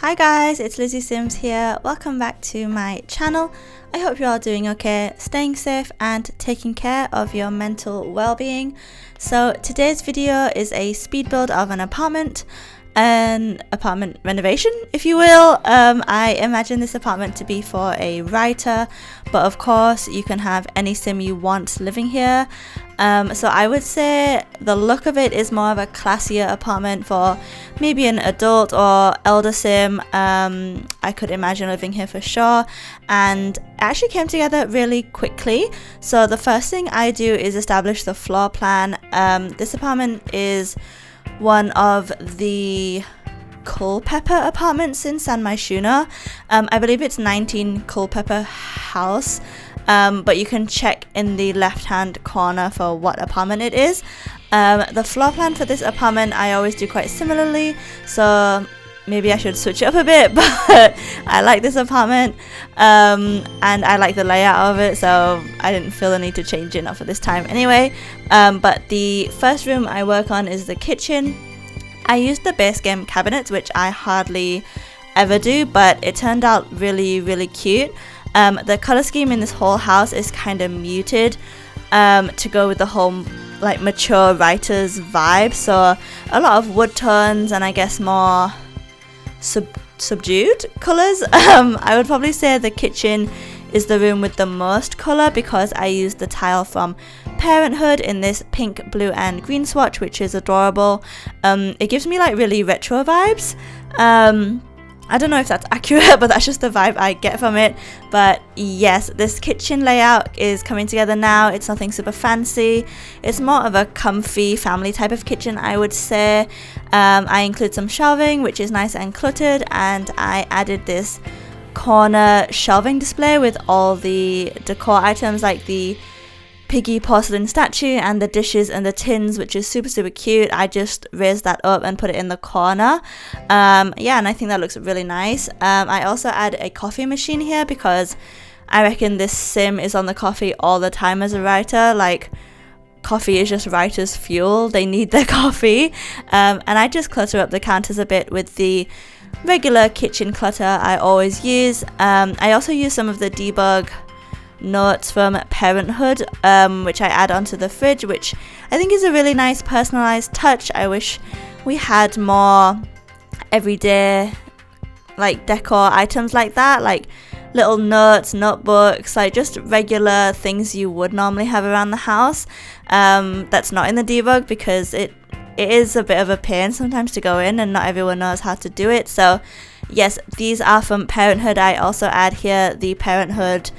Hi guys, it's lizzisimss here. Welcome back to my channel. I hope you're all doing okay, staying safe and taking care of your mental well-being. So today's video is a speed build of an apartment renovation, if you will. I imagine this apartment to be for a writer, but of course you can have any sim you want living here. So I would say the look of it is more of a classier apartment for maybe an adult or elder sim. I could imagine living here for sure, and it actually came together really quickly. So the first thing I do is establish the floor plan. This apartment is one of the Culpepper apartments in Myshuno. I believe it's 19 Culpepper House, but you can check in the left hand corner for what apartment it is. The floor plan for this apartment I always do quite similarly, so maybe I should switch it up a bit, but I like this apartment and I like the layout of it, so I didn't feel the need to change it, not for this time anyway. But the first room I work on is the kitchen. I used the base game cabinets, which I hardly ever do, but it turned out really cute. The color scheme in this whole house is kind of muted to go with the whole like mature writer's vibe, so a lot of wood tones and I guess more subdued colors. I would probably say the kitchen is the room with the most color because I used the tile from Parenthood in this pink, blue and green swatch, which is adorable. It gives me like really retro vibes. I don't know if that's accurate, but that's just the vibe I get from it. But yes, this kitchen layout is coming together now. It's nothing super fancy. It's more of a comfy family type of kitchen, I would say. I include some shelving, which is nice and cluttered, and I added this corner shelving display with all the decor items like the piggy porcelain statue and the dishes and the tins, which is super cute. I just raised that up and put it in the corner. Yeah, and I think that looks really nice. I also add a coffee machine here because I reckon this sim is on the coffee all the time as a writer. Like, coffee is just writer's fuel. They need their coffee. And I just clutter up the counters a bit with the regular kitchen clutter I always use. I also use some of the debug notes from Parenthood, which I add onto the fridge, which I think is a really nice personalized touch. I wish we had more everyday like decor items like that, like little notes, notebooks, like just regular things you would normally have around the house. That's not in the debug because it is a bit of a pain sometimes to go in and not everyone knows how to do it. So yes, these are from Parenthood. I also add here the Parenthood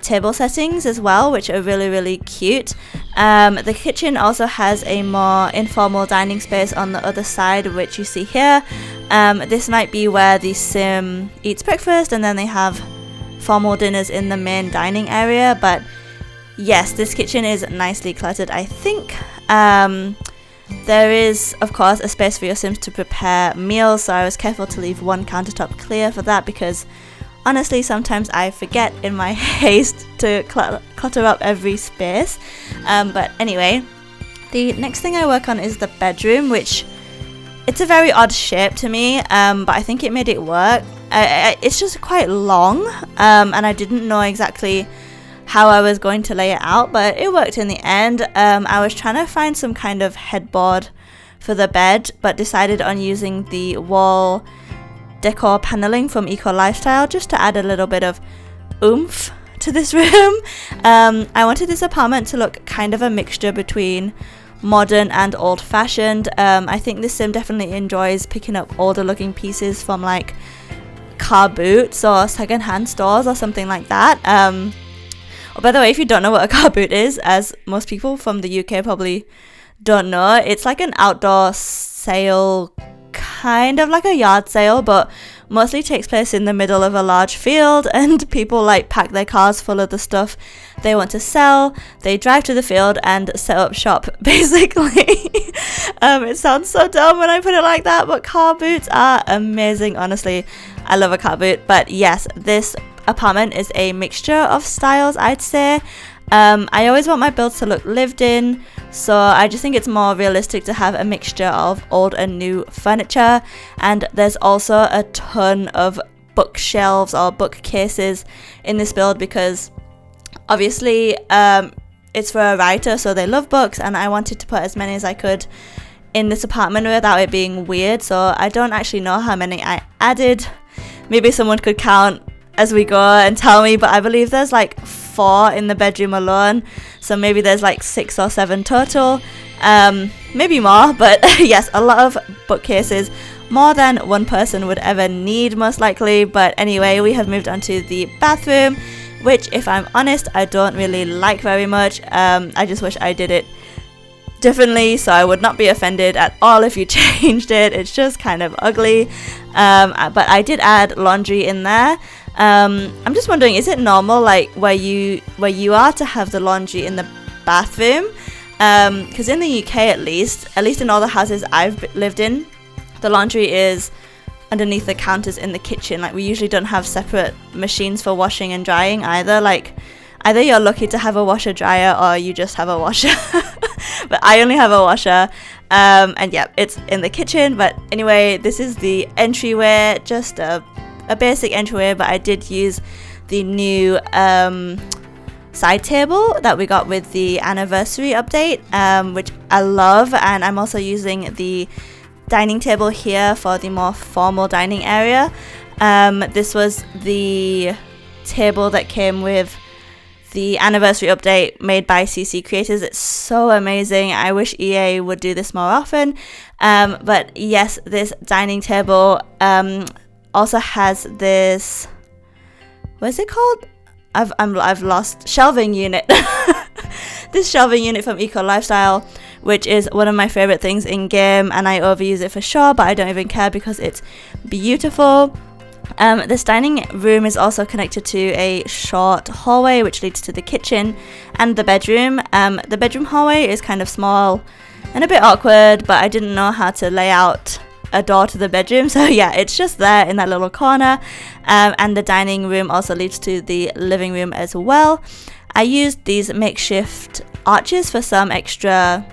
table settings as well, which are really cute. The kitchen also has a more informal dining space on the other side, which you see here. This might be where the sim eats breakfast and then they have formal dinners in the main dining area. But yes, this kitchen is nicely cluttered, I think. There is of course a space for your sims to prepare meals, so I was careful to leave one countertop clear for that because honestly, sometimes I forget in my haste to clutter up every space. But anyway, the next thing I work on is the bedroom, which it's a very odd shape to me, but I think it made it work. It's just quite long, and I didn't know exactly how I was going to lay it out, but it worked in the end. I was trying to find some kind of headboard for the bed, but decided on using the wall decor paneling from Eco Lifestyle just to add a little bit of oomph to this room. I wanted this apartment to look kind of a mixture between modern and old-fashioned. I think this sim definitely enjoys picking up older looking pieces from like car boots or second-hand stores or something like that. Oh, by the way, if you don't know what a car boot is, as most people from the UK probably don't know, it's like an outdoor sale, kind of like a yard sale, but mostly takes place in the middle of a large field, and people like pack their cars full of the stuff they want to sell. They drive to the field and set up shop basically. It sounds so dumb when I put it like that, but car boots are amazing. Honestly, I love a car boot. But yes, this apartment is a mixture of styles, I'd say. I always want my builds to look lived in, so I just think it's more realistic to have a mixture of old and new furniture. And there's also a ton of bookshelves or bookcases in this build because obviously it's for a writer, so they love books, and I wanted to put as many as I could in this apartment without it being weird. So I don't actually know how many I added. Maybe someone could count as we go and tell me, but I believe there's like 4 in the bedroom alone, so maybe there's like 6 or 7 total, maybe more, but yes, a lot of bookcases, more than one person would ever need most likely. But anyway, we have moved on to the bathroom, which, if I'm honest, I don't really like very much. I just wish I did it differently, so I would not be offended at all if you changed it. It's just kind of ugly, but I did add laundry in there. I'm just wondering, is it normal, like where you are, to have the laundry in the bathroom? Because in the UK, at least in all the houses I've lived in, the laundry is underneath the counters in the kitchen. Like, we usually don't have separate machines for washing and drying either. Like, either you're lucky to have a washer dryer or you just have a washer. But I only have a washer, and yeah, it's in the kitchen. But anyway, this is the entryway, just a basic entryway, but I did use the new side table that we got with the anniversary update, which I love. And I'm also using the dining table here for the more formal dining area. This was the table that came with the anniversary update made by CC Creators. It's so amazing. I wish EA would do this more often. But yes, this dining table also has this, what is it called? I've lost, shelving unit. This shelving unit from Eco Lifestyle, which is one of my favorite things in game, and I overuse it for sure, but I don't even care because it's beautiful. This dining room is also connected to a short hallway which leads to the kitchen and the bedroom. The bedroom hallway is kind of small and a bit awkward, but I didn't know how to lay out a door to the bedroom, so yeah, it's just there in that little corner. And the dining room also leads to the living room as well. I used these makeshift arches for some extra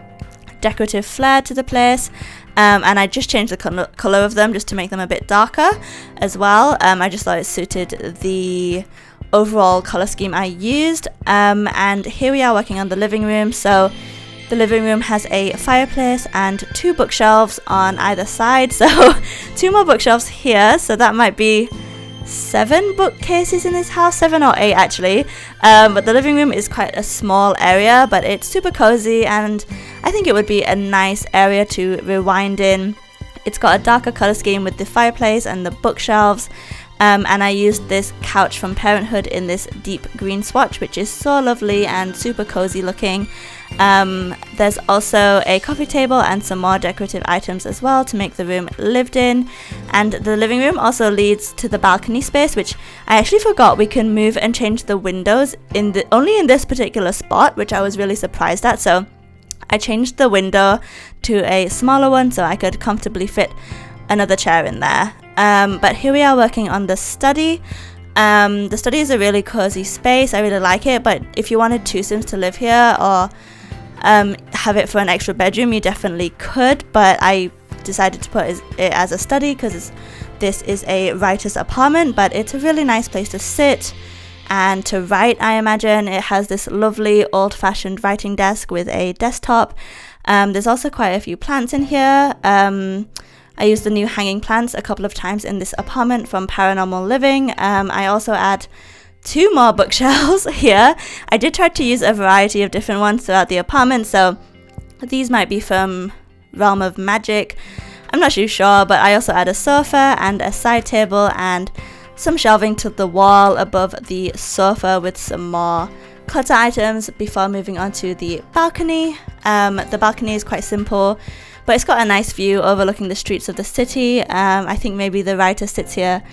decorative flair to the place, and I just changed the colour of them just to make them a bit darker as well. I just thought it suited the overall colour scheme I used. And here we are working on the living room. So the living room has a fireplace and 2 bookshelves on either side, so 2 more bookshelves here, so that might be 7 bookcases in this house, 7 or 8 actually. But the living room is quite a small area, but it's super cozy, and I think it would be a nice area to rewind in. It's got a darker colour scheme with the fireplace and the bookshelves, and I used this couch from Parenthood in this deep green swatch, which is so lovely and super cozy looking. There's also a coffee table and some more decorative items as well to make the room lived in. And the living room also leads to the balcony space, which I actually forgot we can move and change the windows only in this particular spot, which I was really surprised at. So I changed the window to a smaller one so I could comfortably fit another chair in there. But here we are working on the study. The study is a really cozy space. I really like it, but if you wanted 2 Sims to live here or have it for an extra bedroom, you definitely could, but I decided to put it as a study because this is a writer's apartment, but it's a really nice place to sit and to write, I imagine. It has this lovely old-fashioned writing desk with a desktop. There's also quite a few plants in here. I used the new hanging plants a couple of times in this apartment from Paranormal Living. I also add 2 more bookshelves here. I did try to use a variety of different ones throughout the apartment, so these might be from Realm of Magic. I'm not too sure, but I also add a sofa and a side table and some shelving to the wall above the sofa with some more clutter items before moving on to the balcony. The balcony is quite simple, but it's got a nice view overlooking the streets of the city. I think maybe the writer sits here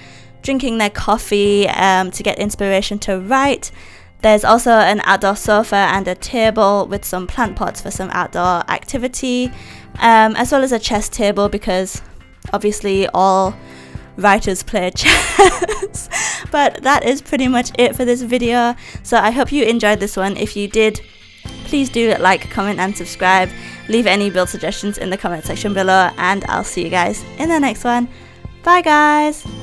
drinking their coffee to get inspiration to write. There's also an outdoor sofa and a table with some plant pots for some outdoor activity, as well as a chess table because obviously all writers play chess. But that is pretty much it for this video. So I hope you enjoyed this one. If you did, please do like, comment and subscribe. Leave any build suggestions in the comment section below, and I'll see you guys in the next one. Bye guys!